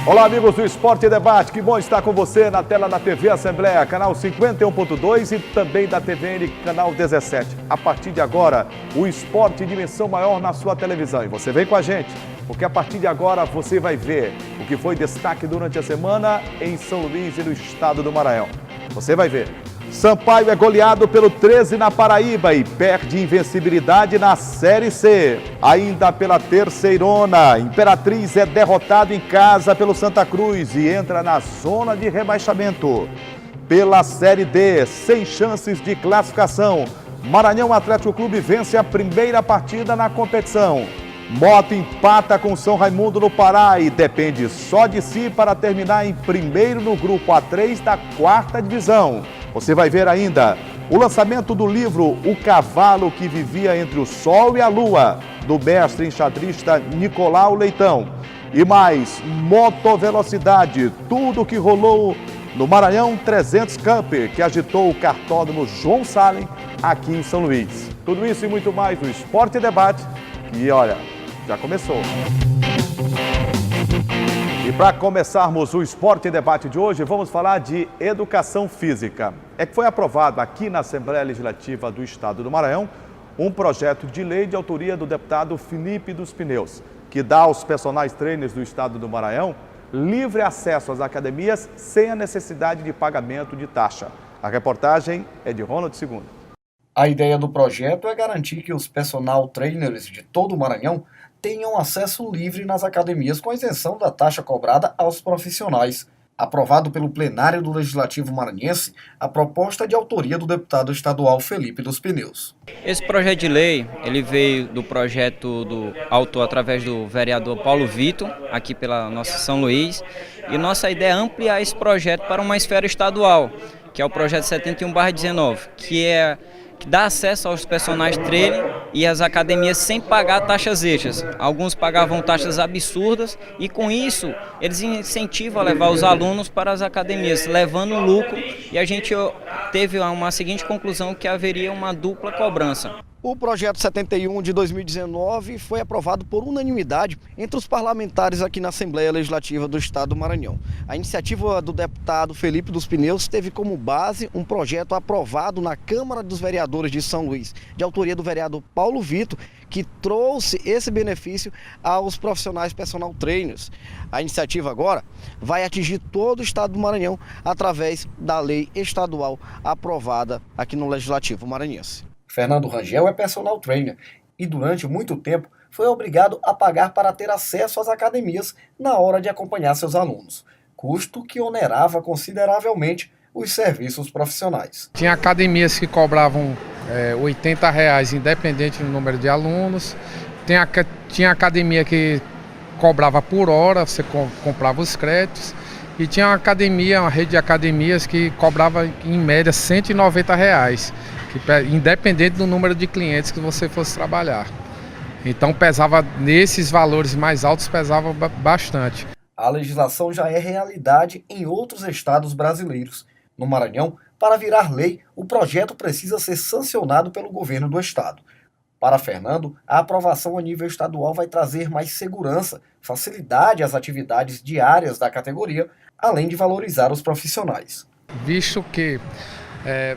Olá, amigos do Esporte e Debate, que bom estar com você na tela da TV Assembleia, canal 51.2 e também da TVN, canal 17. A partir de agora, o esporte em dimensão maior na sua televisão. E você vem com a gente, porque a partir de agora você vai ver o que foi destaque durante a semana em São Luís e no estado do Maranhão. Você vai ver. Sampaio é goleado pelo 13 na Paraíba e perde invencibilidade na Série C. Ainda pela Terceirona, Imperatriz é derrotado em casa pelo Santa Cruz e entra na zona de rebaixamento. Pela Série D, sem chances de classificação, Maranhão Atlético Clube vence a primeira partida na competição. Moto empata com São Raimundo no Pará e depende só de si para terminar em primeiro no grupo A3 da 4ª divisão. Você vai ver ainda o lançamento do livro O Cavalo que Vivia Entre o Sol e a Lua, do mestre enxadrista Nicolau Leitão. E mais, motovelocidade, tudo que rolou no Maranhão 300 Cup, que agitou o cartódromo João Salem aqui em São Luís. Tudo isso e muito mais no Esporte e Debate, que olha, já começou. E para começarmos o Esporte e Debate de hoje, vamos falar de educação física. É que foi aprovado aqui na Assembleia Legislativa do Estado do Maranhão um projeto de lei de autoria do deputado Felipe dos Pneus, que dá aos personal trainers do Estado do Maranhão livre acesso às academias sem a necessidade de pagamento de taxa. A reportagem é de Ronald II. A ideia do projeto é garantir que os personal trainers de todo o Maranhão tenham acesso livre nas academias com isenção da taxa cobrada aos profissionais. Aprovado pelo plenário do Legislativo Maranhense, a proposta é de autoria do deputado estadual Felipe dos Pneus. Esse projeto de lei, ele veio do projeto do autor através do vereador Paulo Vitor, aqui pela nossa São Luís, e nossa ideia é ampliar esse projeto para uma esfera estadual, que é o projeto 71/19, que dá acesso aos personagens trainer e às academias sem pagar taxas extras. Alguns pagavam taxas absurdas e com isso eles incentivam a levar os alunos para as academias, levando lucro, e a gente teve uma seguinte conclusão, que haveria uma dupla cobrança. O projeto 71 de 2019 foi aprovado por unanimidade entre os parlamentares aqui na Assembleia Legislativa do Estado do Maranhão. A iniciativa do deputado Felipe dos Pneus teve como base um projeto aprovado na Câmara dos Vereadores de São Luís, de autoria do vereador Paulo Vitor, que trouxe esse benefício aos profissionais personal trainers. A iniciativa agora vai atingir todo o Estado do Maranhão através da lei estadual aprovada aqui no Legislativo maranhense. Fernando Rangel é personal trainer e durante muito tempo foi obrigado a pagar para ter acesso às academias na hora de acompanhar seus alunos, custo que onerava consideravelmente os serviços profissionais. Tinha academias que cobravam R$80 independente do número de alunos, tinha academia que cobrava por hora, você comprava os créditos, e tinha uma rede de academias que cobrava em média R$190. Independente do número de clientes que você fosse trabalhar. Então pesava, nesses valores mais altos, pesava bastante. A legislação já é realidade em outros estados brasileiros. No Maranhão, para virar lei, o projeto precisa ser sancionado pelo governo do estado. Para Fernando, a aprovação a nível estadual vai trazer mais segurança, facilidade às atividades diárias da categoria, além de valorizar os profissionais. Visto que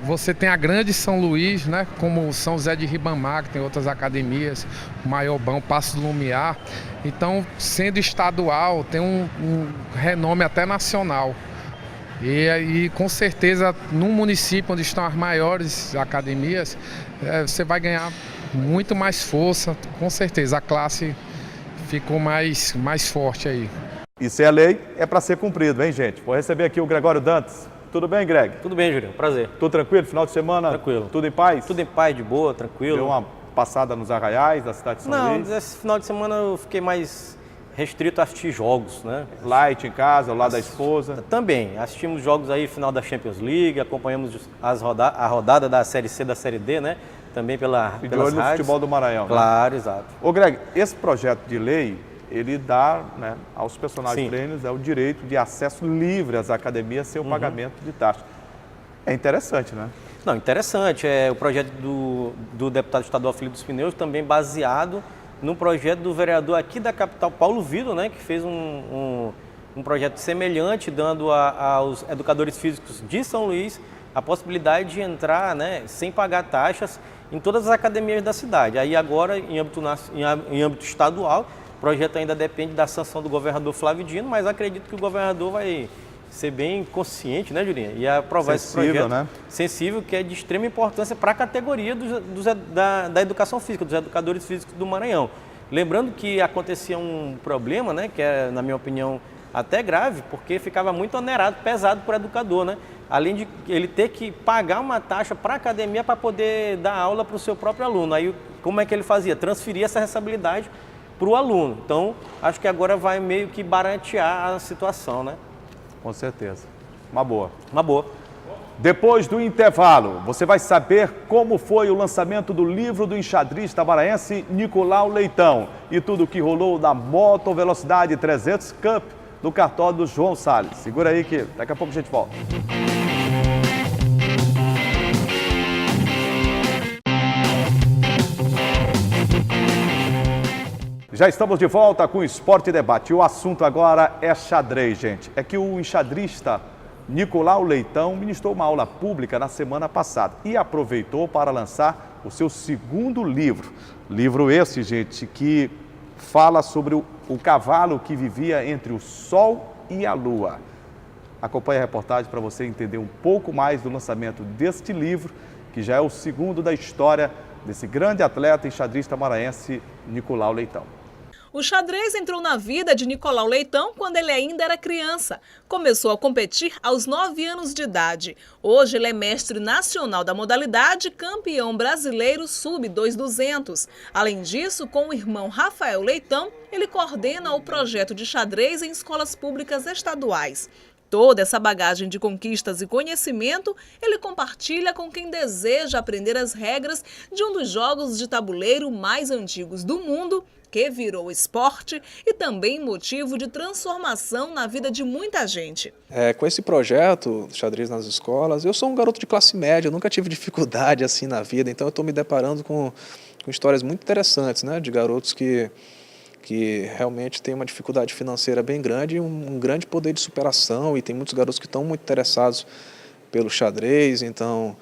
você tem a grande São Luís, né, como São José de Ribamar, que tem outras academias, Maiobão, Passo do Lumiar. Então, sendo estadual, tem um renome até nacional. E com certeza, num município onde estão as maiores academias, você vai ganhar muito mais força, com certeza. A classe ficou mais forte aí. E se é lei, é para ser cumprido, hein, gente? Vou receber aqui o Gregório Dantas. Tudo bem, Greg? Tudo bem, Júlio. Prazer. Tudo tranquilo? Final de semana? Tranquilo. Tudo em paz? Tudo em paz, de boa, tranquilo. Deu uma passada nos arraiais da cidade de São Luís? Não, esse final de semana eu fiquei mais restrito a assistir jogos, né? Light em casa, ao lado da esposa? Também. Assistimos jogos aí, final da Champions League, acompanhamos a rodada da Série C, da Série D, né? Também pelas rádios. E de olho no futebol do Maranhão. Claro, né? Exato. Ô, Greg, esse projeto de lei, ele dá, né, aos personal trainers o direito de acesso livre às academias sem o pagamento de taxa. É interessante, né? Não, interessante. É o projeto do deputado estadual Felipe dos Pneus, também baseado no projeto do vereador aqui da capital, Paulo Vitor, né, que fez um projeto semelhante, dando aos educadores físicos de São Luís a possibilidade de entrar, né, sem pagar taxas em todas as academias da cidade. Aí agora, em âmbito estadual, o projeto ainda depende da sanção do governador Flávio Dino, mas acredito que o governador vai ser bem consciente, né, Julinha? E aprovar esse projeto, né, sensível, que é de extrema importância para a categoria da educação física, dos educadores físicos do Maranhão. Lembrando que acontecia um problema, né, que é, na minha opinião, até grave, porque ficava muito onerado, pesado para o educador, né? Além de ele ter que pagar uma taxa para a academia para poder dar aula para o seu próprio aluno. Aí, como é que ele fazia? Transferir essa responsabilidade para o aluno. Então, acho que agora vai meio que baratear a situação, né? Com certeza. Uma boa. Uma boa. Depois do intervalo, você vai saber como foi o lançamento do livro do enxadrista maranhense Nicolau Leitão e tudo o que rolou da Moto Velocidade 300 Cup do cartório do João Salles. Segura aí que daqui a pouco a gente volta. Já estamos de volta com o Esporte Debate. O assunto agora é xadrez, gente. É que o enxadrista Nicolau Leitão ministrou uma aula pública na semana passada e aproveitou para lançar o seu segundo livro. Livro esse, gente, que fala sobre o cavalo que vivia entre o Sol e a Lua. Acompanhe a reportagem para você entender um pouco mais do lançamento deste livro, que já é o segundo da história desse grande atleta enxadrista maranhense, Nicolau Leitão. O xadrez entrou na vida de Nicolau Leitão quando ele ainda era criança. Começou a competir aos 9 anos de idade. Hoje ele é mestre nacional da modalidade e campeão brasileiro sub-200. Além disso, com o irmão Rafael Leitão, ele coordena o projeto de xadrez em escolas públicas estaduais. Toda essa bagagem de conquistas e conhecimento ele compartilha com quem deseja aprender as regras de um dos jogos de tabuleiro mais antigos do mundo, que virou esporte e também motivo de transformação na vida de muita gente. Com esse projeto, Xadrez nas Escolas, eu sou um garoto de classe média, eu nunca tive dificuldade assim na vida, então eu estou me deparando com histórias muito interessantes, né, de garotos que realmente têm uma dificuldade financeira bem grande e um grande poder de superação, e tem muitos garotos que estão muito interessados pelo xadrez, então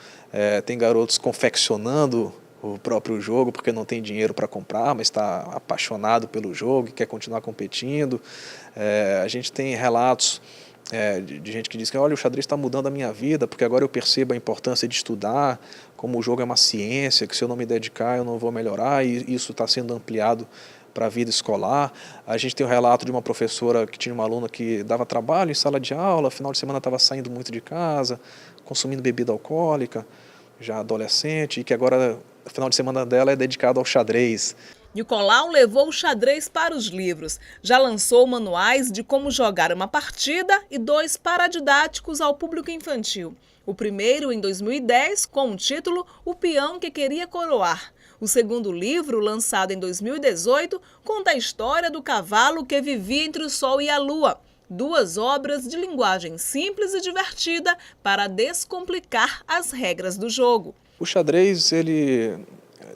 tem garotos confeccionando o próprio jogo porque não tem dinheiro para comprar, mas está apaixonado pelo jogo e quer continuar competindo. A gente tem relatos de gente que diz que olha, o xadrez está mudando a minha vida porque agora eu percebo a importância de estudar, como o jogo é uma ciência, que se eu não me dedicar eu não vou melhorar, e isso está sendo ampliado para a vida escolar. A gente tem o relato de uma professora que tinha uma aluna que dava trabalho em sala de aula, final de semana estava saindo muito de casa, consumindo bebida alcoólica, já adolescente, e que agora o final de semana dela é dedicado ao xadrez. Nicolau levou o xadrez para os livros. Já lançou manuais de como jogar uma partida e 2 paradidáticos ao público infantil. O primeiro em 2010 com o título O Peão que Queria Coroar. O segundo livro, lançado em 2018, conta a história do cavalo que vivia entre o Sol e a Lua. 2 obras de linguagem simples e divertida para descomplicar as regras do jogo. O xadrez, ele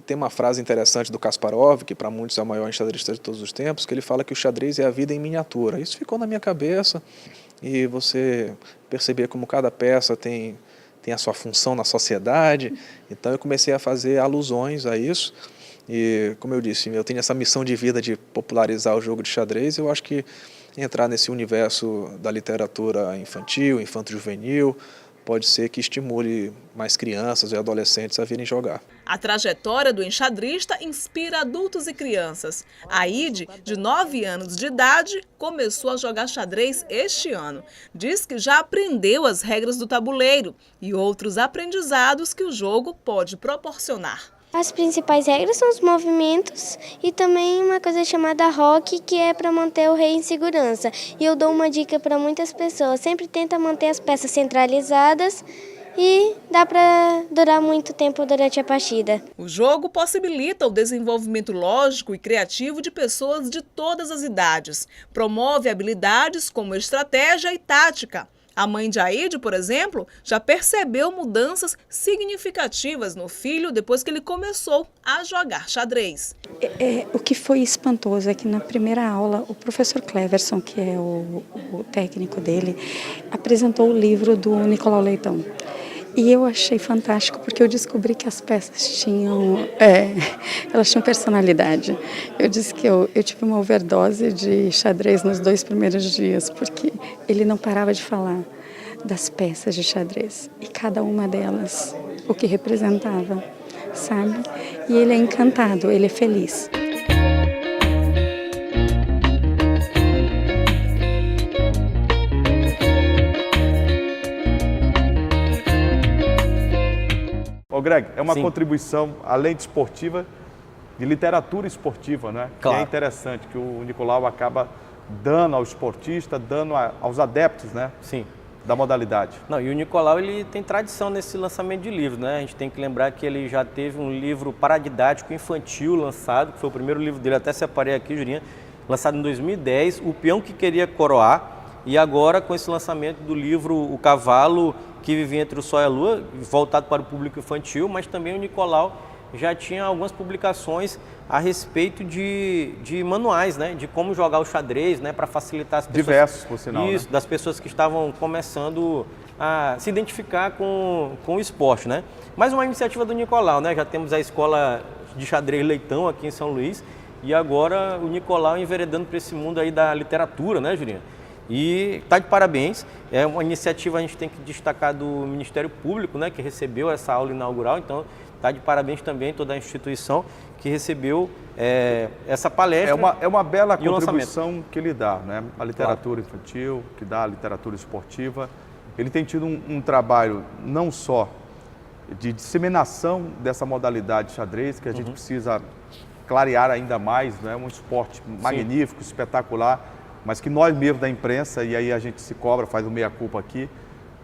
tem uma frase interessante do Kasparov, que para muitos é o maior enxadrista de todos os tempos, que ele fala que o xadrez é a vida em miniatura. Isso ficou na minha cabeça, e você perceber como cada peça tem a sua função na sociedade. Então eu comecei a fazer alusões a isso, e como eu disse, eu tenho essa missão de vida de popularizar o jogo de xadrez. Eu acho que entrar nesse universo da literatura infantil, infanto-juvenil, pode ser que estimule mais crianças e adolescentes a virem jogar. A trajetória do enxadrista inspira adultos e crianças. A Ide, de 9 anos de idade, começou a jogar xadrez este ano. Diz que já aprendeu as regras do tabuleiro e outros aprendizados que o jogo pode proporcionar. As principais regras são os movimentos e também uma coisa chamada roque, que é para manter o rei em segurança. E eu dou uma dica para muitas pessoas: sempre tenta manter as peças centralizadas e dá para durar muito tempo durante a partida. O jogo possibilita o desenvolvimento lógico e criativo de pessoas de todas as idades. Promove habilidades como estratégia e tática. A mãe de Aide, por exemplo, já percebeu mudanças significativas no filho depois que ele começou a jogar xadrez. O que foi espantoso é que na primeira aula o professor Cleverson, que é o técnico dele, apresentou o livro do Nicolau Leitão. E eu achei fantástico porque eu descobri que as peças tinham personalidade. Eu disse que eu tive uma overdose de xadrez nos 2 primeiros dias, porque ele não parava de falar das peças de xadrez e cada uma delas, o que representava, sabe? E ele é encantado, ele é feliz. Ô Greg, é uma Sim. contribuição, além de esportiva, de literatura esportiva, né? Claro. Que é interessante, que o Nicolau acaba dando ao esportista, dando aos adeptos, né? Sim. Da modalidade. Não, e o Nicolau, ele tem tradição nesse lançamento de livros, né? A gente tem que lembrar que ele já teve um livro paradidático infantil lançado, que foi o primeiro livro dele, até separei aqui, Jurinha, lançado em 2010, O Peão que Queria Coroar, e agora com esse lançamento do livro O Cavalo que Vivia Entre o Sol e a Lua, voltado para o público infantil, mas também o Nicolau já tinha algumas publicações a respeito de manuais, né? De como jogar o xadrez, né? Para facilitar as pessoas. Diversos, por sinal. Isso, né? das pessoas que estavam começando a se identificar com o esporte, né? Mais uma iniciativa do Nicolau, né? Já temos a escola de xadrez Leitão aqui em São Luís e agora o Nicolau enveredando para esse mundo aí da literatura, né, Julinha? E está de parabéns, é uma iniciativa, a gente tem que destacar do Ministério Público, né, que recebeu essa aula inaugural, então está de parabéns também toda a instituição que recebeu essa palestra. É uma bela e o contribuição que ele dá, né? A literatura infantil, que dá a literatura esportiva. Ele tem tido um trabalho não só de disseminação dessa modalidade de xadrez, que a gente precisa clarear ainda mais, né? Um esporte magnífico, espetacular, mas que nós mesmos da imprensa, e aí a gente se cobra, faz o meia-culpa aqui,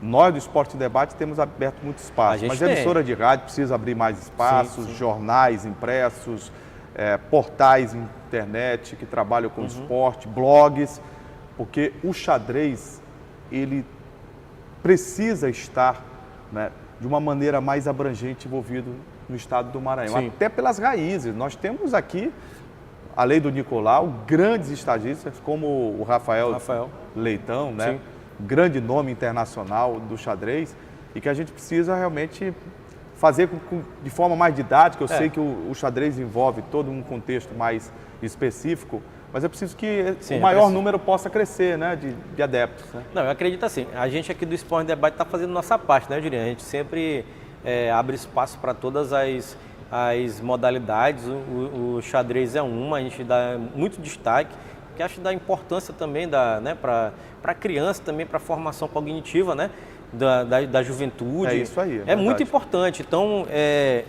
nós do Esporte em Debate temos aberto muito espaço, mas a emissora de rádio precisa abrir mais espaços, jornais impressos, portais internet que trabalham com esporte, blogs, porque o xadrez, ele precisa estar, né, de uma maneira mais abrangente envolvido no estado do Maranhão, até pelas raízes. Nós temos aqui, além do Nicolau, grandes estadistas como o Rafael Leitão, né? Sim. Grande nome internacional do xadrez, e que a gente precisa realmente fazer de forma mais didática. Eu sei que o xadrez envolve todo um contexto mais específico, mas é preciso que o maior número possa crescer, né, de adeptos. Né? Não, eu acredito assim, a gente aqui do Esporte em Debate está fazendo nossa parte, né, Juliana? A gente sempre abre espaço para todas as modalidades, o xadrez é uma, a gente dá muito destaque, que acho da importância também né, para a criança, também para a formação cognitiva, né, da juventude. É isso aí. É muito importante. Então,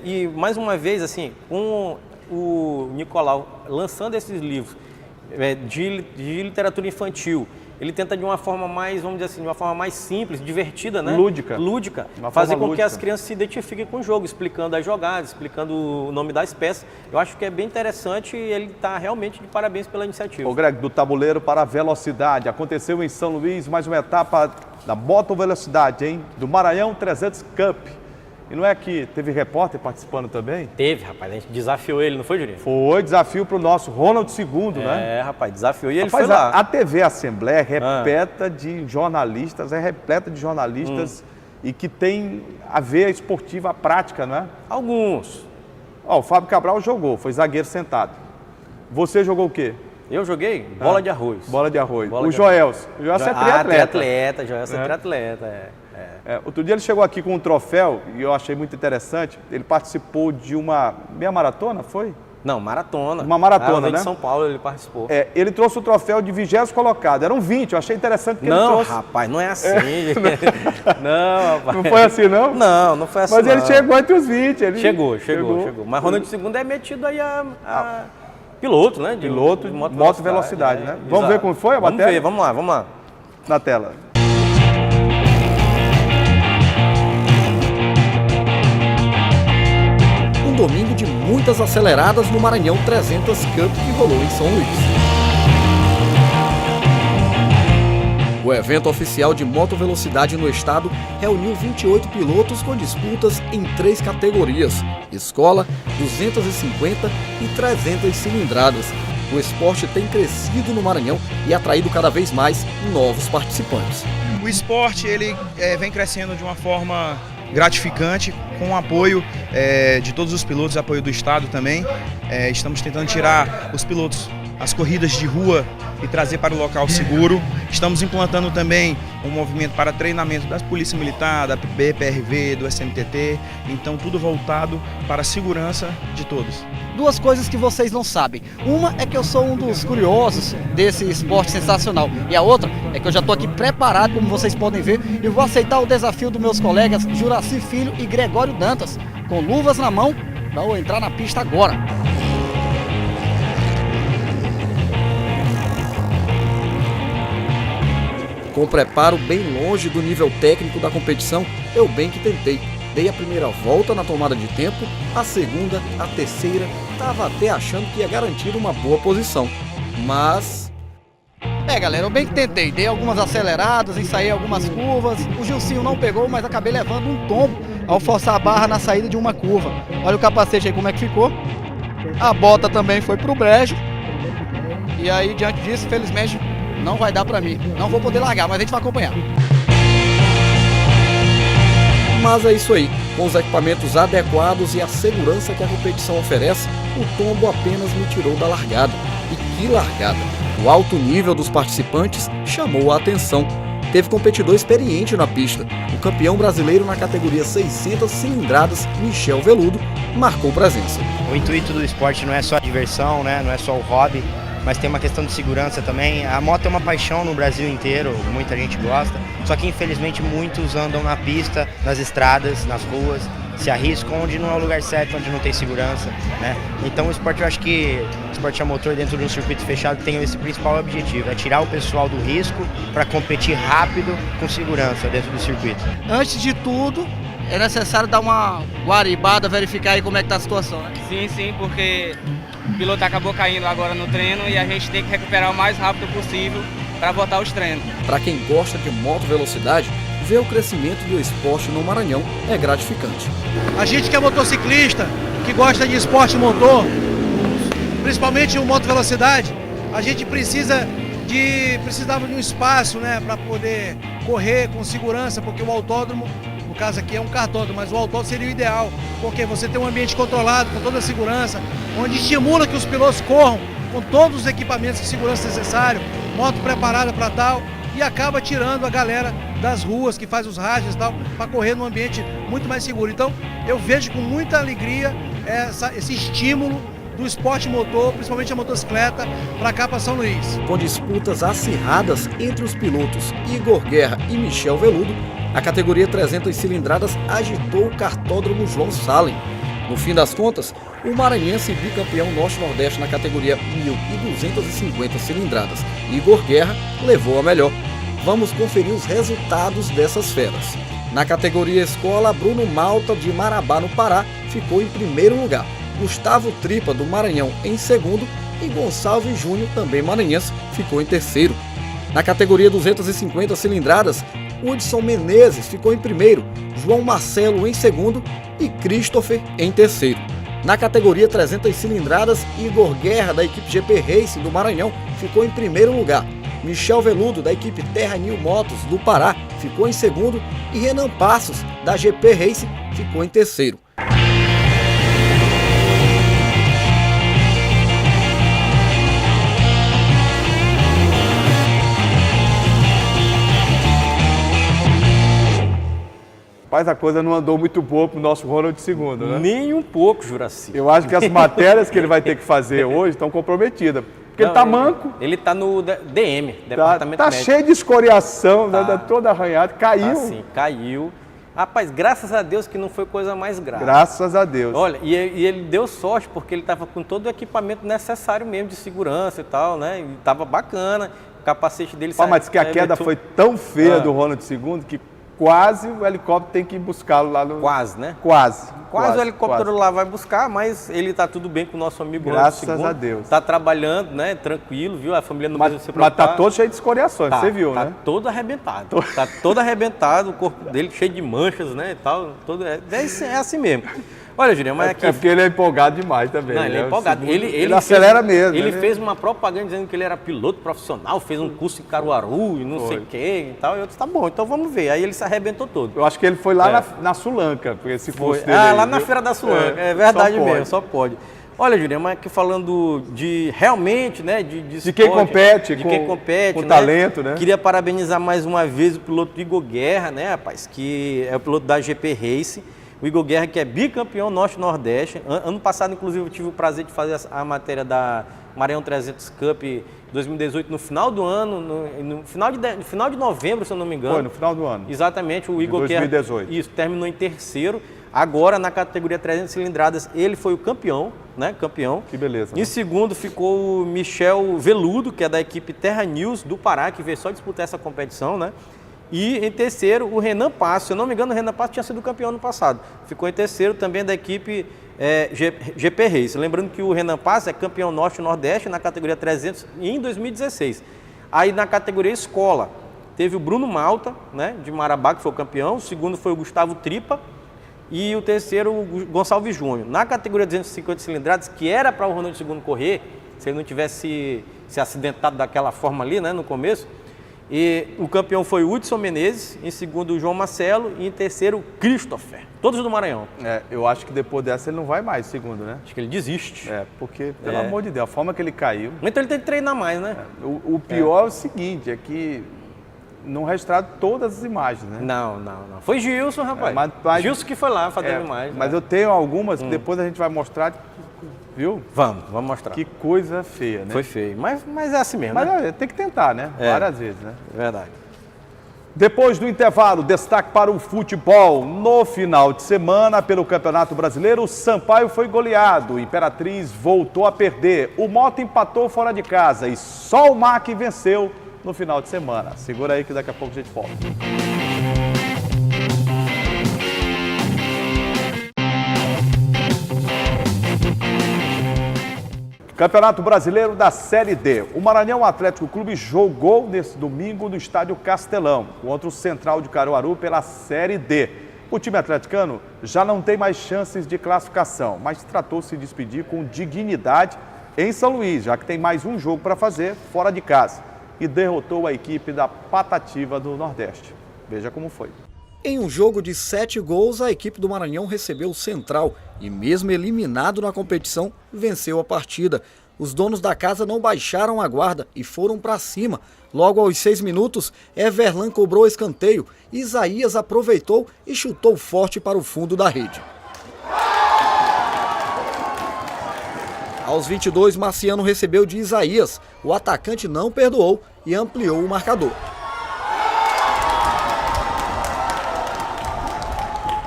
e mais uma vez, assim, com o Nicolau lançando esses livros de literatura infantil, ele tenta de uma forma mais, vamos dizer assim, de uma forma mais simples, divertida, né? Lúdica. Fazer com que as crianças se identifiquem com o jogo, explicando as jogadas, explicando o nome das peças. Eu acho que é bem interessante e ele está realmente de parabéns pela iniciativa. O Greg, do tabuleiro para a velocidade. Aconteceu em São Luís mais uma etapa da Moto Velocidade, hein? Do Maranhão 300 Cup. E não é que teve repórter participando também? Teve, rapaz. A gente desafiou ele, não foi, Julinho? Foi, desafio para o nosso Ronald II, né? Rapaz, desafiou e ele rapaz, foi lá. A TV Assembleia é repleta de jornalistas, e que tem a veia esportiva prática, não é? Alguns. O Fábio Cabral jogou, foi zagueiro sentado. Você jogou o quê? Eu joguei bola de arroz. Bola de arroz. O Joelson. O Joelson é triatleta. Joelson é triatleta, outro dia ele chegou aqui com um troféu e eu achei muito interessante. Ele participou de uma meia maratona, foi? Não, maratona. Uma maratona, né? de São Paulo ele participou. Ele trouxe o troféu de 20º colocado. Eram 20, eu achei interessante que ele trouxe. Não, rapaz, não é assim. Não, rapaz. Não foi assim, não? Não foi assim, Mas ele chegou entre os 20. Chegou. Mas Ronald II é metido aí a piloto, né? Piloto de moto velocidade, né? Vamos ver como foi a matéria? Vamos ver, vamos lá. Na tela. Um domingo de muitas aceleradas no Maranhão 300 Cup que rolou em São Luís. O O evento oficial de motovelocidade no estado reuniu 28 pilotos com disputas em 3 categorias: escola, 250 e 300 cilindradas. O esporte tem crescido no Maranhão e atraído cada vez mais novos participantes. O esporte ele vem crescendo de uma forma gratificante, com o apoio de todos os pilotos, apoio do estado também. Estamos tentando tirar os pilotos as corridas de rua e trazer para o local seguro. Estamos implantando também um movimento para treinamento da Polícia Militar, da BPRV, do SMTT, então tudo voltado para a segurança de todos. Duas coisas que vocês não sabem. Uma é que eu sou um dos curiosos desse esporte sensacional. E a outra é que eu já estou aqui preparado, como vocês podem ver, e vou aceitar o desafio dos meus colegas Juraci Filho e Gregório Dantas, com luvas na mão, para eu entrar na pista agora. Com preparo bem longe do nível técnico da competição, eu bem que tentei. Dei a primeira volta na tomada de tempo, a segunda, a terceira, estava até achando que ia garantir uma boa posição. Mas... galera, eu bem que tentei. Dei algumas aceleradas, ensaiei algumas curvas. O Gilcinho não pegou, mas acabei levando um tombo ao forçar a barra na saída de uma curva. Olha o capacete aí como é que ficou. A bota também foi pro brejo. E aí, diante disso, felizmente, não vai dar pra mim. Não vou poder largar, mas a gente vai acompanhar. Mas é isso aí, com os equipamentos adequados e a segurança que a competição oferece, o tombo apenas me tirou da largada. E que largada! O alto nível dos participantes chamou a atenção. Teve competidor experiente na pista. O campeão brasileiro na categoria 600 cilindradas, Michel Veludo, marcou presença. O intuito do esporte não é só a diversão, né? Não é só o hobby, mas tem uma questão de segurança também. A moto é uma paixão no Brasil inteiro, muita gente gosta, só que infelizmente muitos andam na pista, nas estradas, nas ruas, se arriscam onde não é o lugar certo, onde não tem segurança, né? Então o esporte, eu acho que o esporte a motor dentro de um circuito fechado tem esse principal objetivo, é tirar o pessoal do risco para competir rápido com segurança dentro do circuito. Antes de tudo, é necessário dar uma guaribada, verificar aí como é que tá a situação, né? Sim, porque o piloto acabou caindo agora no treino e a gente tem que recuperar o mais rápido possível para voltar aos treinos. Para quem gosta de moto velocidade, ver o crescimento do esporte no Maranhão é gratificante. A gente que é motociclista, que gosta de esporte motor, principalmente o moto velocidade, a gente precisava de um espaço, né, para poder correr com segurança, porque o autódromo, no caso aqui é um kartódromo, mas o autódromo seria o ideal, porque você tem um ambiente controlado, com toda a segurança, onde estimula que os pilotos corram com todos os equipamentos de segurança necessários, moto preparada para tal, e acaba tirando a galera das ruas, que faz os rachas e tal, para correr num ambiente muito mais seguro. Então, eu vejo com muita alegria esse estímulo do esporte motor, principalmente a motocicleta, para cá, para São Luís. Com disputas acirradas entre os pilotos Igor Guerra e Michel Veludo, a categoria 300 cilindradas agitou o kartódromo João Salem. No fim das contas, o maranhense bicampeão norte-nordeste na categoria 1.250 cilindradas, Igor Guerra, levou a melhor. Vamos conferir os resultados dessas feras. Na categoria escola, Bruno Malta, de Marabá, no Pará, ficou em primeiro lugar. Gustavo Tripa, do Maranhão, em segundo, e Gonçalves Júnior, também maranhense, ficou em terceiro. Na categoria 250 cilindradas, Hudson Menezes ficou em primeiro, João Marcelo em segundo e Christopher em terceiro. Na categoria 300 cilindradas, Igor Guerra, da equipe GP Racing do Maranhão, ficou em primeiro lugar. Michel Veludo, da equipe Terra New Motos do Pará, ficou em segundo e Renan Passos, da GP Racing, ficou em terceiro. Mas a coisa não andou muito boa pro nosso Ronald II, né? Nem um pouco, Juraci. Eu acho que as matérias que ele vai ter que fazer hoje estão comprometidas. Porque ele tá manco. Ele tá no DM, Departamento Médico. Tá cheio de escoriação, tá, né? Todo arranhado. Caiu. Assim, caiu. Rapaz, graças a Deus que não foi coisa mais grave. Graças a Deus. Olha, e ele deu sorte porque ele estava com todo o equipamento necessário mesmo de segurança e tal, né? E tava bacana, o capacete dele... Mas que a queda foi tão feia do Ronald II que quase o helicóptero tem que ir buscá-lo lá no... Quase, né? Quase. Quase o helicóptero lá vai buscar, mas ele tá tudo bem com o nosso amigo Graças Ronaldo II. a Deus. Tá trabalhando, né? Tranquilo, viu? A família não precisa se Mas preocupar. tá todo cheio de escoriações, você viu, né? Tá todo arrebentado. Tá todo arrebentado, o corpo dele cheio de manchas, né? E tal, é assim mesmo. Olha, Julião, mas aqui... É porque ele é empolgado demais também. Não, ele é empolgado. Ele acelera mesmo. Ele fez uma propaganda dizendo que ele era piloto profissional, fez um curso em Caruaru e não sei o que e tal. E eu disse, tá bom, então vamos ver. Aí ele se arrebentou todo. Eu acho que ele foi lá na Sulanca, porque esse curso dele lá na Feira da Sulanca. É verdade mesmo, só pode. Olha, Julião, mas aqui falando de realmente, né, de esporte, quem compete, com né, talento, né? Queria parabenizar mais uma vez o piloto Igor Guerra, né, rapaz, que é o piloto da GP Race. O Igor Guerra, que é bicampeão Norte-Nordeste. Ano passado, inclusive, eu tive o prazer de fazer a matéria da Maranhão 300 Cup 2018 no final do ano, no final de novembro, se eu não me engano. Foi, no final do ano. Exatamente, o Igor Guerra. 2018. Isso, terminou em terceiro. Agora, na categoria 300 cilindradas, ele foi o campeão, né? Campeão. Que beleza. Em segundo ficou o Michel Veludo, que é da equipe Terra News do Pará, que veio só disputar essa competição, né? E em terceiro, o Renan Passo. Se eu não me engano, o Renan Passo tinha sido campeão no passado. Ficou em terceiro também da equipe GP Race. Lembrando que o Renan Passo é campeão Norte e Nordeste na categoria 300 em 2016. Aí na categoria Escola, teve o Bruno Malta, né, de Marabá, que foi o campeão. O segundo foi o Gustavo Tripa. E o terceiro, o Gonçalves Júnior. Na categoria 250 cilindradas, que era para o Ronaldo II correr, se ele não tivesse se acidentado daquela forma ali, né, no começo. E o campeão foi o Hudson Menezes, em segundo o João Marcelo e em terceiro o Christopher, todos do Maranhão. Eu acho que depois dessa ele não vai mais, segundo, né? Acho que ele desiste. Porque, pelo amor de Deus, a forma que ele caiu... Então ele tem que treinar mais, né? O pior é o seguinte, é que não registraram todas as imagens, né? Não. Foi Gilson, rapaz. Mas Gilson que foi lá fazer imagens. Mas eu tenho algumas que depois a gente vai mostrar, viu? Vamos mostrar. Que coisa feia, né? Foi feio, mas é assim mesmo, mas né? Tem que tentar, né? Várias vezes, né? Verdade. Depois do intervalo, destaque para o futebol. No final de semana, pelo Campeonato Brasileiro, o Sampaio foi goleado. O Imperatriz voltou a perder. O Mota empatou fora de casa e só o MAC venceu no final de semana. Segura aí que daqui a pouco a gente volta. Campeonato Brasileiro da Série D. O Maranhão Atlético Clube jogou nesse domingo no estádio Castelão, contra o Central de Caruaru pela Série D. O time atleticano já não tem mais chances de classificação, mas tratou-se de despedir com dignidade em São Luís, já que tem mais um jogo para fazer fora de casa. E derrotou a equipe da Patativa do Nordeste. Veja como foi. Em um jogo de 7 gols, a equipe do Maranhão recebeu o Central e, mesmo eliminado na competição, venceu a partida. Os donos da casa não baixaram a guarda e foram para cima. Logo aos 6 minutos, Everlan cobrou escanteio. Isaías aproveitou e chutou forte para o fundo da rede. Aos 22, Marciano recebeu de Isaías. O atacante não perdoou e ampliou o marcador.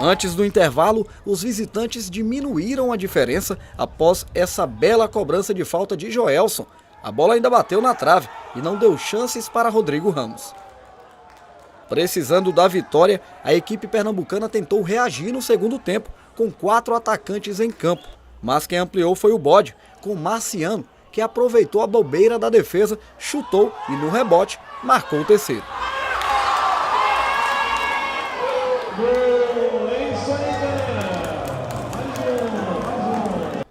Antes do intervalo, os visitantes diminuíram a diferença após essa bela cobrança de falta de Joelson. A bola ainda bateu na trave e não deu chances para Rodrigo Ramos. Precisando da vitória, a equipe pernambucana tentou reagir no segundo tempo, com 4 atacantes em campo. Mas quem ampliou foi o Bode, com Marciano, que aproveitou a bobeira da defesa, chutou e no rebote marcou o terceiro.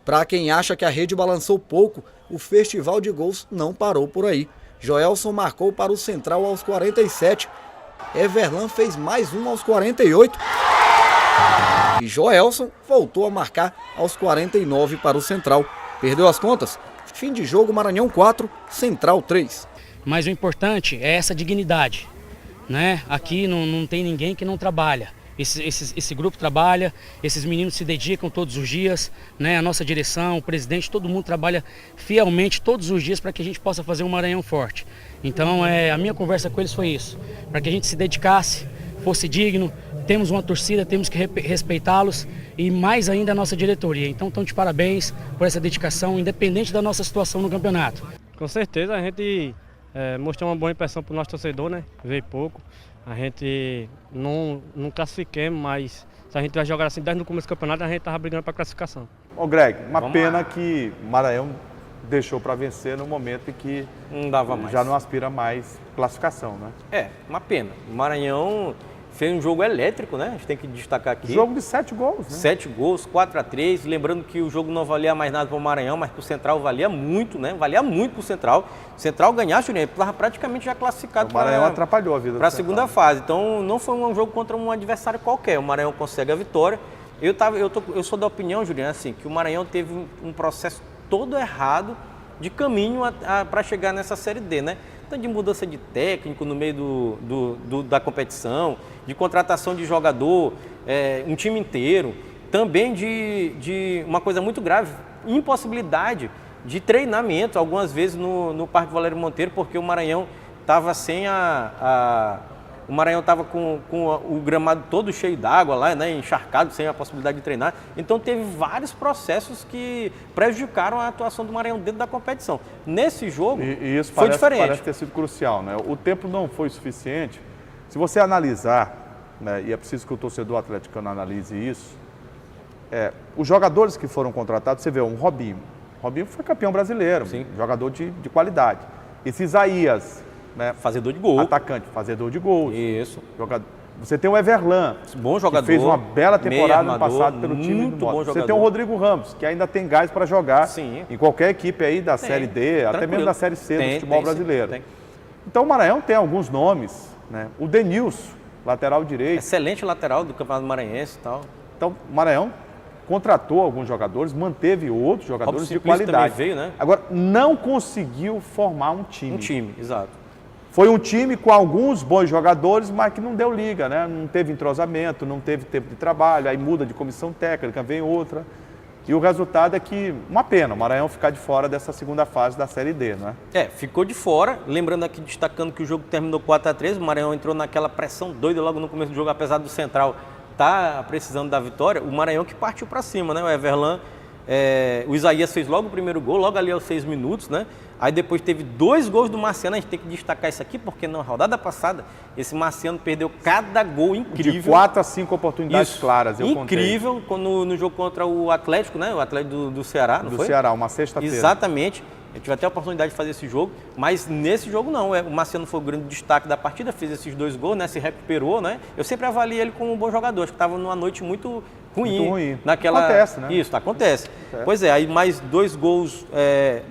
Para quem acha que a rede balançou pouco, o festival de gols não parou por aí. Joelson marcou para o Central aos 47. Everlan fez mais um aos 48. E Joelson voltou a marcar aos 49 para o Central. Perdeu as contas? Fim de jogo, Maranhão 4, Central 3. Mas o importante é essa dignidade, né? Aqui não tem ninguém que não trabalha. Esse grupo trabalha, esses meninos se dedicam todos os dias, né? A nossa direção, o presidente, todo mundo trabalha fielmente todos os dias para que a gente possa fazer um Maranhão forte. Então a minha conversa com eles foi isso, para que a gente se dedicasse, fosse digno, temos uma torcida, temos que respeitá-los e mais ainda a nossa diretoria. Então estão de parabéns por essa dedicação, independente da nossa situação no campeonato. Com certeza a gente mostrou uma boa impressão para o nosso torcedor, né? Veio pouco. A gente não classifiquemos, mas Se a gente vai jogar assim desde no começo do campeonato, a gente estava brigando para classificação. Ô Greg, uma pena que o Maranhão deixou para vencer no momento em que não dava mais. Já não aspira mais classificação, né? É, uma pena. O Maranhão fez um jogo elétrico, né? A gente tem que destacar aqui. Jogo de 7 gols, né? 7 gols, 4-3. Lembrando que o jogo não valia mais nada para o Maranhão, mas para o Central valia muito, né? Valia muito para o Central. O Central ganhasse, ele estava praticamente já classificado. O Maranhão atrapalhou a vida para a segunda fase. Então não foi um jogo contra um adversário qualquer. O Maranhão consegue a vitória. Eu sou da opinião, Juliano, assim, que o Maranhão teve um processo todo errado de caminho para chegar nessa Série D, né? Então, de mudança de técnico no meio da competição, de contratação de jogador, um time inteiro, também de uma coisa muito grave, impossibilidade de treinamento, algumas vezes no Parque Valério Monteiro, porque o Maranhão estava sem o Maranhão estava com o gramado todo cheio d'água lá, né, encharcado, sem a possibilidade de treinar. Então teve vários processos que prejudicaram a atuação do Maranhão dentro da competição. Nesse jogo e isso foi diferente. Parece ter sido crucial, né? O tempo não foi suficiente. Se você analisar, né, e é preciso que o torcedor atleticano analise isso, os jogadores que foram contratados, você vê um Robinho. Robinho foi campeão brasileiro, sim, jogador de qualidade. Esse Isaías, né, fazedor de gol. Atacante, fazedor de gols. Isso. Você tem o Everlan, bom jogador, que fez uma bela temporada no passado pelo time muito do bom Moto. jogador. Você tem o Rodrigo Ramos, que ainda tem gás para jogar, sim, em qualquer equipe aí da Série D, até mesmo da Série C do futebol brasileiro. Sim, então o Maranhão tem alguns nomes, né? O Denilson, lateral direito. Excelente lateral do Campeonato Maranhense e tal. Então o Maranhão contratou alguns jogadores, manteve outros jogadores de qualidade. Veio, né? Agora, não conseguiu formar um time. Um time, exato. Foi um time com alguns bons jogadores, mas que não deu liga, né? Não teve entrosamento, não teve tempo de trabalho, aí muda de comissão técnica, vem outra. E o resultado é que, uma pena, o Maranhão ficar de fora dessa segunda fase da Série D, não é? Ficou de fora. Lembrando aqui, destacando que o jogo terminou 4-3, o Maranhão entrou naquela pressão doida logo no começo do jogo, apesar do Central estar precisando da vitória, o Maranhão que partiu para cima, né? O Everlan, o Isaías fez logo o primeiro gol, logo ali aos 6 minutos, né? Aí depois teve 2 gols do Marciano, a gente tem que destacar isso aqui, porque na rodada passada, esse Marciano perdeu cada gol incrível. De 4 a 5 oportunidades claras, eu incrível, no jogo contra o Atlético, né? O Atlético do Ceará, não foi? Do Ceará, uma sexta-feira. Exatamente. Eu tive até a oportunidade de fazer esse jogo, mas nesse jogo não. O Marciano foi o grande destaque da partida, fez esses 2 gols, né? Se recuperou, né? Eu sempre avaliei ele como um bom jogador, acho que estava numa noite muito ruim. Naquela... Acontece, né? Isso, acontece. Pois é, aí mais 2 gols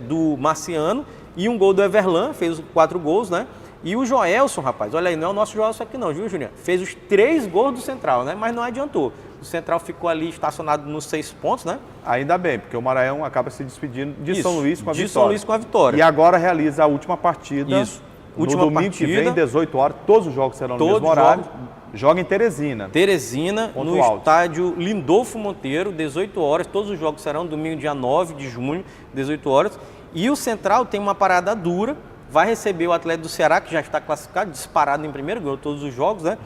do Marciano e um gol do Everlan, fez 4 gols, né? E o Joelson, rapaz, olha aí, não é o nosso Joelson aqui não, viu, Juliano? Fez os 3 gols do Central, né? Mas não adiantou. O Central ficou ali estacionado nos 6 pontos, né? Ainda bem, porque o Maranhão acaba se despedindo de São Luís com a vitória. De São Luís com a vitória. E agora realiza a última partida. Isso. No domingo que vem, 18 horas, todos os jogos serão no mesmo horário. Joga em Teresina. Teresina, no estádio Lindolfo Monteiro, 18 horas. Todos os jogos serão domingo, dia 9 de junho, 18 horas. E o Central tem uma parada dura, vai receber o Atlético do Ceará, que já está classificado, disparado em primeiro, ganhou todos os jogos, né?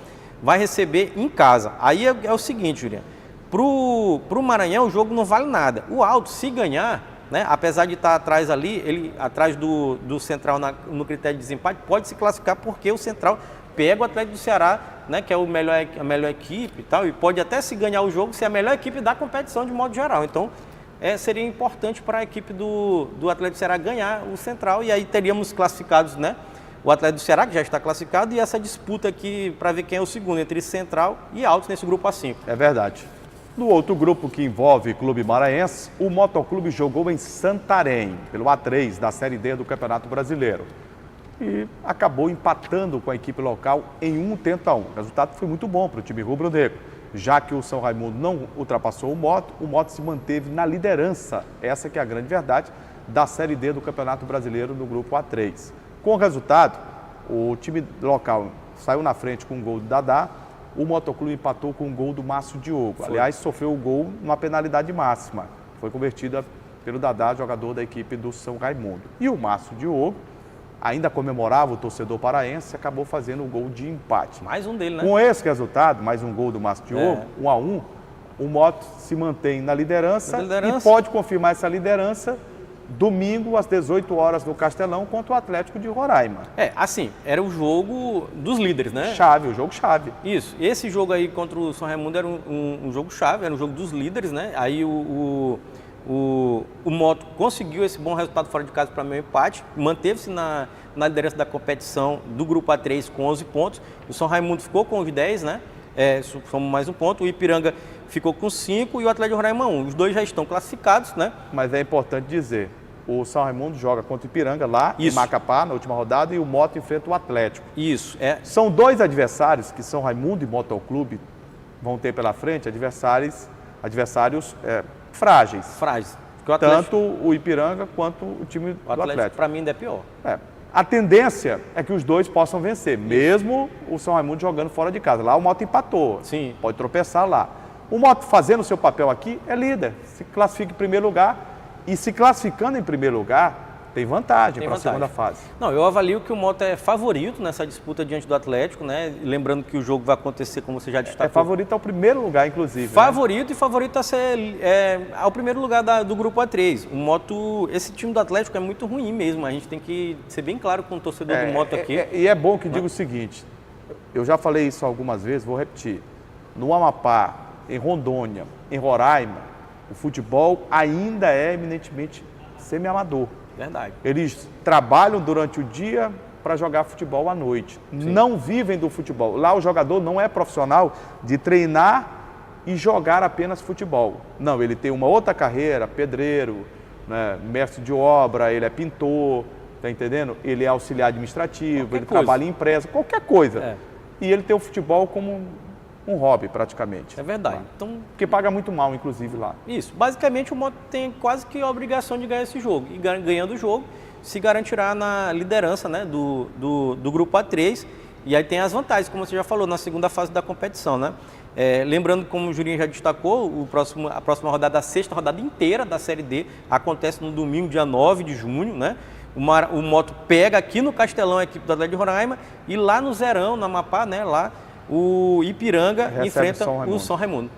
Vai receber em casa. Aí é o seguinte, Juliano, pro Maranhão o jogo não vale nada. O Alto, se ganhar, né, apesar de estar atrás ali, ele atrás do Central no critério de desempate, pode se classificar porque o Central pega o Atlético do Ceará, né, que é a melhor equipe e tal, e pode até se ganhar o jogo ser a melhor equipe da competição de modo geral. Então, seria importante para a equipe do Atlético do Ceará ganhar o Central, e aí teríamos classificados, né, o Atlético do Ceará, que já está classificado, e essa disputa aqui para ver quem é o segundo, entre Central e Alto nesse grupo A5. É verdade. No outro grupo que envolve Clube Maranhense, o Motoclube jogou em Santarém, pelo A3 da Série D do Campeonato Brasileiro. E acabou empatando com a equipe local em 1-1. O resultado foi muito bom para o time rubro-negro, já que o São Raimundo não ultrapassou o Moto se manteve na liderança, essa que é a grande verdade, da Série D do Campeonato Brasileiro no grupo A3. Com o resultado, o time local saiu na frente com um gol do Dadá, o Motoclube empatou com um gol do Márcio Diogo. Aliás, sofreu o gol numa penalidade máxima. Foi convertida pelo Dadá, jogador da equipe do São Raimundo. E o Márcio Diogo ainda comemorava o torcedor paraense e acabou fazendo o gol de empate. Mais um dele, né? Com esse resultado, mais um gol do Márcio Diogo, 1-1, o Moto se mantém na liderança e pode confirmar essa liderança domingo às 18 horas no Castelão contra o Atlético de Roraima. Assim, era o jogo dos líderes, né? Chave, o jogo chave. Isso. Esse jogo aí contra o São Raimundo era um jogo chave, era um jogo dos líderes, né? Aí o Moto conseguiu esse bom resultado fora de casa para meio empate, manteve-se na liderança da competição do grupo A3 com 11 pontos. O São Raimundo ficou com os 10, né? Somos mais um ponto. O Ipiranga ficou com 5 e o Atlético de Roraima 1. Os dois já estão classificados, né? Mas é importante dizer, o São Raimundo joga contra o Ipiranga lá em Macapá, na última rodada, e o Moto enfrenta o Atlético. Isso. São dois adversários que São Raimundo e Motoclube vão ter pela frente, adversários frágeis. Tanto o Ipiranga quanto o time do Atlético. Para mim ainda é pior. A tendência é que os dois possam vencer, mesmo o São Raimundo jogando fora de casa. Lá o Moto empatou, pode tropeçar lá. O Moto fazendo o seu papel aqui é líder, se classifica em primeiro lugar e se classificando em primeiro lugar tem vantagem para a segunda fase. Não, eu avalio que o Moto é favorito nessa disputa diante do Atlético, né? Lembrando que o jogo vai acontecer, como você já destacou. É favorito ao primeiro lugar, inclusive. Favorito, né? E favorito a ser ao primeiro lugar do grupo A3. O Moto, esse time do Atlético é muito ruim mesmo. A gente tem que ser bem claro com o torcedor do Moto aqui. E é bom que diga o seguinte, eu já falei isso algumas vezes, vou repetir. No Amapá, em Rondônia, em Roraima, o futebol ainda é eminentemente semi-amador. Verdade. Eles trabalham durante o dia para jogar futebol à noite. Não vivem do futebol. Lá o jogador não é profissional de treinar e jogar apenas futebol. Não, ele tem uma outra carreira, pedreiro, né, mestre de obra, ele é pintor, tá entendendo? Ele é auxiliar administrativo, ele trabalha em empresa, qualquer coisa. E ele tem o futebol como um hobby, praticamente. É verdade. Então, que paga muito mal, inclusive, lá. Isso. Basicamente, o Moto tem quase que a obrigação de ganhar esse jogo. E ganhando o jogo, se garantirá na liderança, né, do grupo A3. E aí tem as vantagens, como você já falou, na segunda fase da competição, né? Lembrando, como o Jurinho já destacou, a próxima rodada, a sexta rodada inteira da Série D, acontece no domingo, dia 9 de junho, né? O Moto pega aqui no Castelão a equipe do Atlético de Roraima e lá no Zerão, no Amapá, né? Lá o Ipiranga enfrenta o São Raimundo.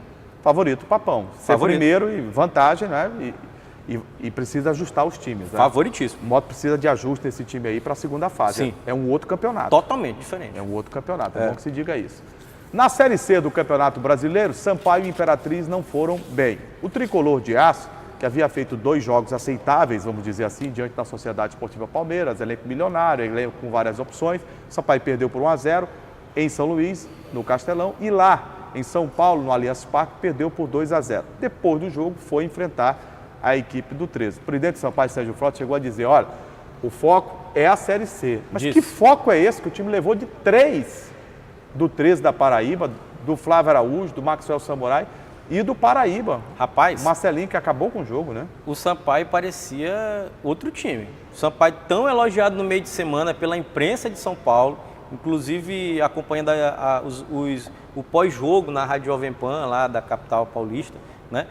Favorito, Papão. Ser primeiro e vantagem, né? E precisa ajustar os times. Né? Favoritíssimo. O Moto precisa de ajuste nesse time aí para a segunda fase. Sim. É um outro campeonato. Totalmente diferente. É um outro campeonato, é bom que se diga isso. Na Série C do Campeonato Brasileiro, Sampaio e Imperatriz não foram bem. O tricolor de aço, que havia feito 2 jogos aceitáveis, vamos dizer assim, diante da Sociedade Esportiva Palmeiras, elenco milionário, elenco com várias opções, Sampaio perdeu por 1-0 em São Luís, no Castelão, e lá em São Paulo, no Allianz Parque, perdeu por 2-0. Depois do jogo, foi enfrentar a equipe do 13. O presidente de Sampaio, Sérgio Frota, chegou a dizer, olha, o foco é a Série C. Mas que foco é esse que o time levou de 3 do 13 da Paraíba, do Flávio Araújo, do Maxwell Samurai e do Paraíba? Rapaz, o Marcelinho que acabou com o jogo, né? O Sampaio parecia outro time. O Sampaio tão elogiado no meio de semana pela imprensa de São Paulo, inclusive acompanhando o pós-jogo na Rádio Jovem Pan, lá da capital paulista, né?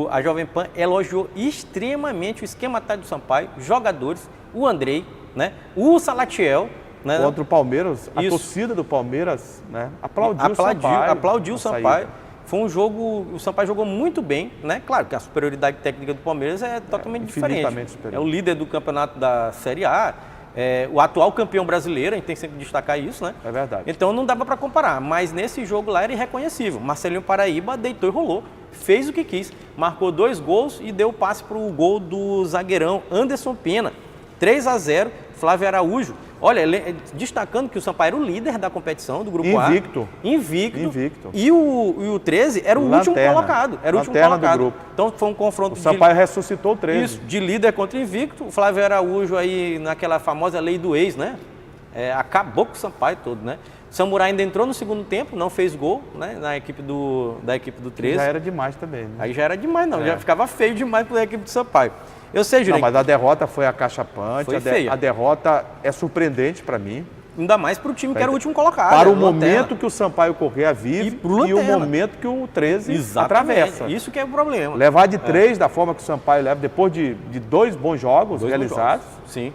A Jovem Pan elogiou extremamente o esquema tático do Sampaio, jogadores, o Andrei, né? O Salatiel, né? Contra o Palmeiras, a torcida do Palmeiras, né? Aplaudiu o Sampaio. Foi um jogo, o Sampaio jogou muito bem, né? Claro que a superioridade técnica do Palmeiras é totalmente diferente. Superior. É o líder do campeonato da Série A. O atual campeão brasileiro, a gente tem que sempre destacar isso, né? É verdade. Então não dava para comparar, mas nesse jogo lá era irreconhecível. Marcelinho Paraíba deitou e rolou, fez o que quis, marcou 2 gols e deu passe para o gol do zagueirão Anderson Pena. 3-0, Flávio Araújo. Olha, destacando que o Sampaio era o líder da competição do Grupo Invicto. A. Invicto. E o 13 era o último colocado. Era o último colocado. Do grupo. Então foi um confronto. O Sampaio ressuscitou o 13. Isso, de líder contra invicto. O Flávio Araújo aí naquela famosa lei do ex, né? Acabou com o Sampaio todo, né? O Samurai ainda entrou no segundo tempo, não fez gol, né? Da equipe do 13. Já era demais também, né? Aí já era demais, não. Já ficava feio demais para a equipe do Sampaio. Eu sei, Jurandir. Não, mas a derrota foi acachapante. Foi feia. A derrota é surpreendente para mim. Ainda mais para o time que era o último colocado. Para o momento que o Sampaio Corrêa vive e o momento que o 13 atravessa. Isso que é o problema. Levar de 3 da forma que o Sampaio leva, depois de 2 bons jogos realizados. Sim.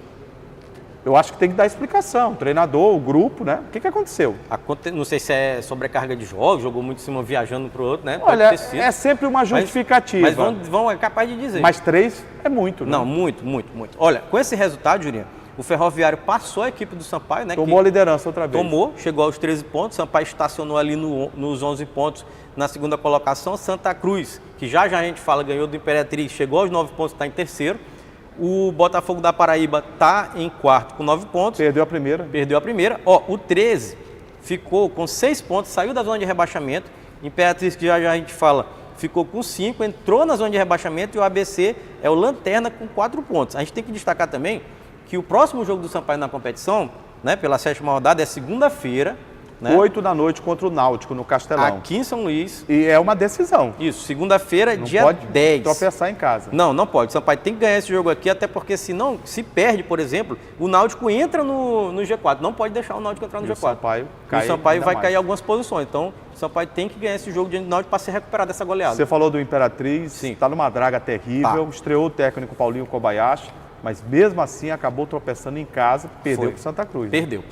Eu acho que tem que dar explicação. O treinador, o grupo, né? O que aconteceu? Não sei se é sobrecarga de jogos, jogou muito em cima viajando para o outro, né? Olha, é sempre uma justificativa. Mas é capaz de dizer. Mas 3 é muito, né? Não, muito. Olha, com esse resultado, Jurinha, o Ferroviário passou a equipe do Sampaio, né? Tomou a liderança outra vez. Tomou, chegou aos 13 pontos. O Sampaio estacionou ali nos 11 pontos na segunda colocação. Santa Cruz, que já a gente fala, ganhou do Imperatriz, chegou aos 9 pontos, está em terceiro. O Botafogo da Paraíba está em quarto com 9 pontos. Perdeu a primeira. Ó, o 13 ficou com 6 pontos, saiu da zona de rebaixamento. Imperatriz, que já a gente fala, ficou com 5, entrou na zona de rebaixamento. E o ABC é o lanterna com 4 pontos. A gente tem que destacar também que o próximo jogo do Sampaio na competição, né, pela 7ª rodada, é segunda-feira. Né? 8 da noite contra o Náutico, no Castelão. Aqui em São Luís. E é uma decisão. Isso, segunda-feira, dia pode 10. tropeçar em casa. Não pode. O Sampaio tem que ganhar esse jogo aqui, até porque se perde, por exemplo, o Náutico entra no G4. Não pode deixar o Náutico entrar no G4. O Sampaio vai cair algumas posições. Então, o Sampaio tem que ganhar esse jogo diante do Náutico para se recuperar dessa goleada. Você falou do Imperatriz, está numa draga terrível. Tá. Estreou o técnico Paulinho Kobayashi, mas mesmo assim acabou tropeçando em casa, perdeu para o Santa Cruz. Perdeu.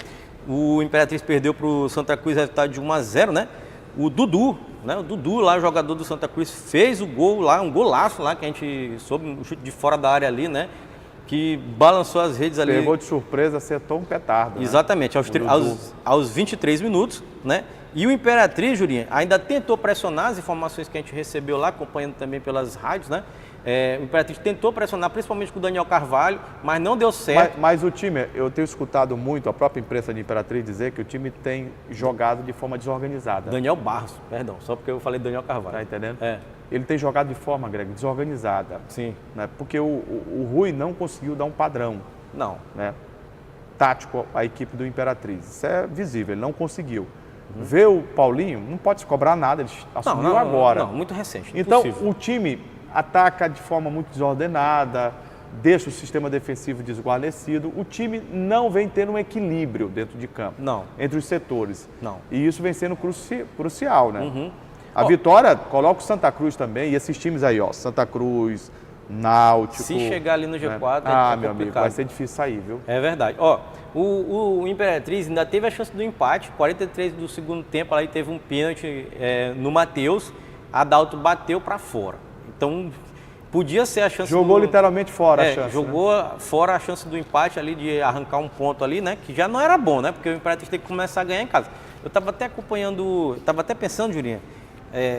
O Imperatriz perdeu para o Santa Cruz, resultado de 1-0, né? O Dudu, né? O Dudu lá, jogador do Santa Cruz, fez o gol lá, um golaço lá, que a gente soube, um chute de fora da área ali, né? Que balançou as redes ali. Pegou de surpresa, acertou um petardo. Exatamente, né? aos 23 minutos, né? E o Imperatriz, Jurinha, ainda tentou pressionar, as informações que a gente recebeu lá, acompanhando também pelas rádios, né? O Imperatriz tentou pressionar, principalmente com o Daniel Carvalho, mas não deu certo. Mas o time, eu tenho escutado muito a própria imprensa de Imperatriz dizer que o time tem jogado de forma desorganizada. Daniel Barros, perdão, só porque eu falei Daniel Carvalho. Tá entendendo? É. Ele tem jogado de forma, Greg, desorganizada. Sim. Né? Porque o Rui não conseguiu dar um padrão. Não. Né? Tático à equipe do Imperatriz. Isso é visível, ele não conseguiu. Ver o Paulinho, não pode se cobrar nada, ele assumiu agora. Não, muito recente. Então, impossível. o time ataca de forma muito desordenada, deixa o sistema defensivo desguarnecido. O time não vem tendo um equilíbrio dentro de campo, entre os setores. Não. E isso vem sendo crucial, né? A vitória coloca o Santa Cruz também, e esses times aí, ó, Santa Cruz, Náutico. Se chegar ali no G4, né? Meu amigo, vai ser difícil sair, viu? É verdade. Ó, o Imperatriz ainda teve a chance do empate, 43 do segundo tempo, aí teve um pênalti no Matheus, Adalto bateu para fora. Então, podia ser a chance Jogou literalmente fora a chance. Jogou fora a chance do empate ali, de arrancar um ponto ali, né? Que já não era bom, né? Porque o Imperatriz tem que começar a ganhar em casa. Eu estava até acompanhando, estava até pensando, Jurinha,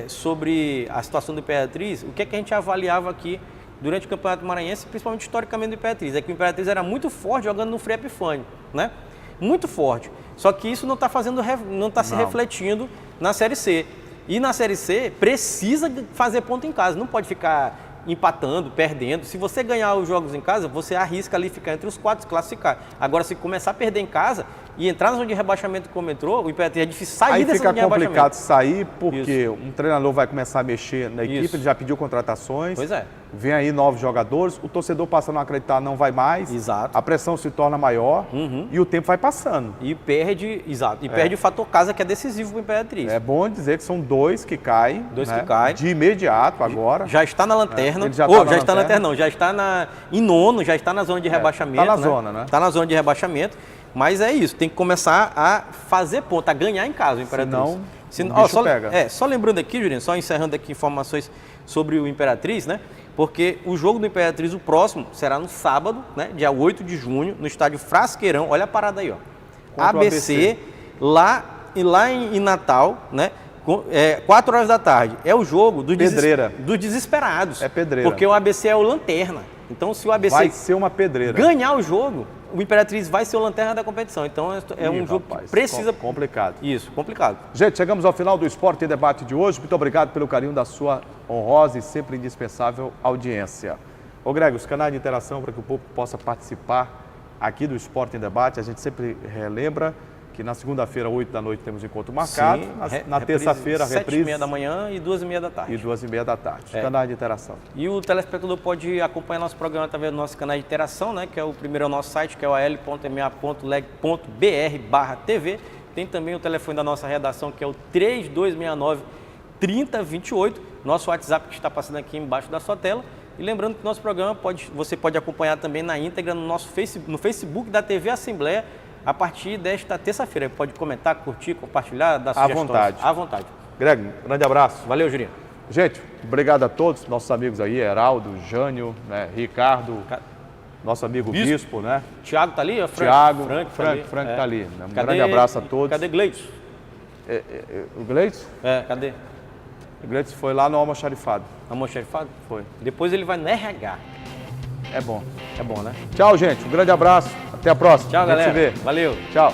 sobre a situação do Imperatriz, o que é que a gente avaliava aqui durante o Campeonato Maranhense, principalmente historicamente do Imperatriz. É que o Imperatriz era muito forte jogando no Frei Epifânio, né? Muito forte. Só que isso não está se refletindo na Série C. E na Série C, precisa fazer ponto em casa, não pode ficar empatando, perdendo. Se você ganhar os jogos em casa, você arrisca ali ficar entre os 4 se classificar. Agora, se começar a perder em casa e entrar na zona de rebaixamento como entrou, o Imperatriz é difícil sair dessa zona de rebaixamento. Aí fica complicado sair, porque um treinador vai começar a mexer na equipe, ele já pediu contratações. Pois é. Vem aí novos jogadores, o torcedor passa a não acreditar, não vai mais. Exato. A pressão se torna maior e o tempo vai passando. E perde, perde o fator casa, que é decisivo para o Imperatriz. É bom dizer que são 2 que caem. 2 que caem. De imediato agora. Já está na lanterna. Ele já está na lanterna, não. Já está em nono, já está na zona de rebaixamento. Está na zona, né? Está na zona de rebaixamento. Mas é isso, tem que começar a fazer ponto, a ganhar em casa o Imperatriz. Senão, pega. Só lembrando aqui, Jurinho, só encerrando aqui informações sobre o Imperatriz, né? Porque o jogo do Imperatriz, o próximo, será no sábado, né? Dia 8 de junho, no estádio Frasqueirão. Olha a parada aí, ó. ABC, lá em Natal, né? 4 horas da tarde. É o jogo dos desesperados. É pedreira. Porque o ABC é o lanterna. Então, se o ABC vai ser uma pedreira, ganhar o jogo, o Imperatriz vai ser o lanterna da competição. Então, um jogo que precisa... Complicado. Isso, complicado. Gente, chegamos ao final do Esporte em Debate de hoje. Muito obrigado pelo carinho da sua honrosa e sempre indispensável audiência. Ô Greg, os canais de interação para que o público possa participar aqui do Esporte em Debate, a gente sempre relembra que na segunda-feira, 8 da noite, temos encontro marcado. Sim, na terça-feira, a reprise. 7h30 da manhã e 2h30 da tarde. E 2h30 da tarde. Canal de interação. E o telespectador pode acompanhar nosso programa através do nosso canal de interação, né? Que é o primeiro, é o nosso site, que é o al.ma.leg.br/TV. Tem também o telefone da nossa redação, que é o 3269-3028. Nosso WhatsApp, que está passando aqui embaixo da sua tela. E lembrando que nosso programa você pode acompanhar também na íntegra no Facebook da TV Assembleia a partir desta terça-feira. Pode comentar, curtir, compartilhar, dar sugestões. À vontade. Greg, grande abraço. Valeu, Jurinho. Gente, obrigado a todos, nossos amigos aí, Heraldo, Jânio, né, Ricardo, nosso amigo Bispo, né? Tiago tá ali? Frank tá ali. Né? Um grande abraço a todos. Cadê Gleitson? O Gleitson? Cadê? O Gleitson foi lá no almoxarifado. Almoxarifado? Foi. Depois ele vai no RH. É bom, né? Tchau, gente. Um grande abraço. Até a próxima. Tchau, galera. Se vê. Valeu. Tchau.